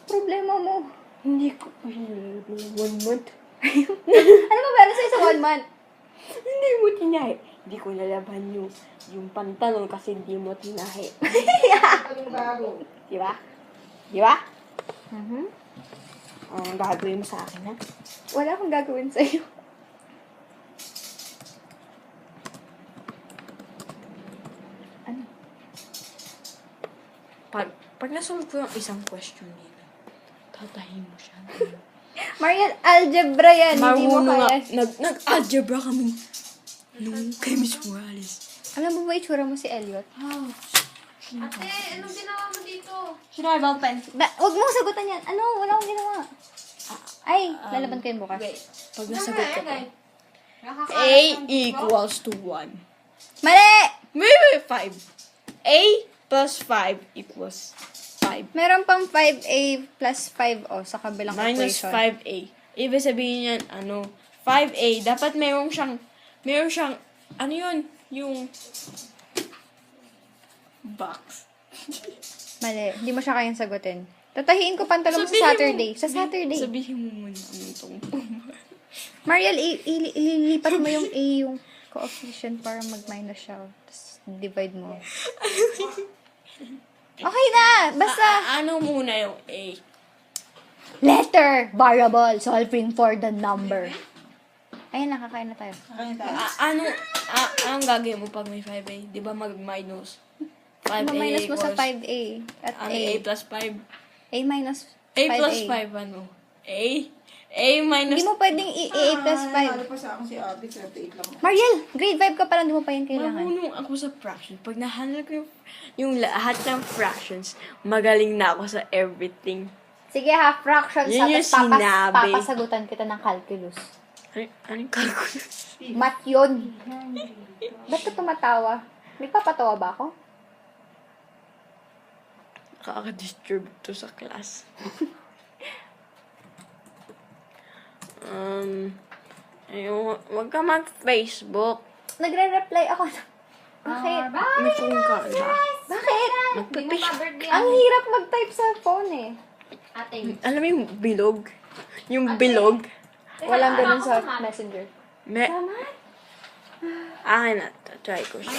Problema mo. Hindi ko pa 1 month. Ano ba meron sa'yo sa 1 month? Hindi mo tinahi. Hindi ko nalaban yung pantalon kasi hindi mo tinahi. Di ba? Di ba? Ang gagawin mo sa akin, ha? Wala akong gagawin sa'yo. Ano? Pag nasolve ko yung isang question nila, tatahin mo siya. Marian, algebra yan. Hindi mo Marunong kaya. Nag-algebra kami nung kay Miss Morales. Alam mo ba itsura mo si Elliot? Ate, anong ginawa mo dito? Should I have pen? Huwag mo sagutan yan. Ano? Wala akong ginawa. Ay, lalaban ko yun bukas. Pag nasagot ko to, Nakakalat A ng equals to 1. Mali! Maybe 5. A plus 5 equals 5. Meron pang 5a plus 5 sa kabilang Minus equation. 5a. Ibig sabihin yan, 5a, dapat meron siyang, ano yun? Yung box. Mali. Hindi mo siya kayang sagutin. Tatahiin ko pantalon mo sa Saturday. Sa Saturday. Sabihin mo muna anong tungkol. Mariel, ililipat mo yung A, yung coefficient para mag-minus siya. Tapos, divide mo. Okay na! Basta, Ano muna yung A? letter, variable, solving for the number. Ayun na, kakain na tayo. Anong gagawin mo pag may 5a? Di ba mag-minus? 5a Ma-minus mo sa equals, 5a. At ano, A. a plus 5? A minus A 5a. plus 5, ano? A minus... Hindi mo pwedeng A plus 5. Ano pa sa akin si Abby, 38 lang. Mariel, grade 5 ka pa lang, di mo pa yun kailangan. Marunong ako sa fraction. Pag nahandle ko yung lahat ng fractions, magaling na ako sa everything. Sige ha, fractions Yun yung sinabi. papasagutan kita ng calculus. Anong calculus? Math yun. Ba't ka tumatawa? May papatawa ba ako? Nakaka-disturb to sa class. Ayun, wag ka mag-Facebook. Nagre-reply ako. Bakit? May phone ka na. Bakit? Magpipis. Ang hirap mag-type sa phone eh. Ate. Alam mo yung bilog? Yung bilog? Walang ganun sa messenger. Akin na. Try ko siya.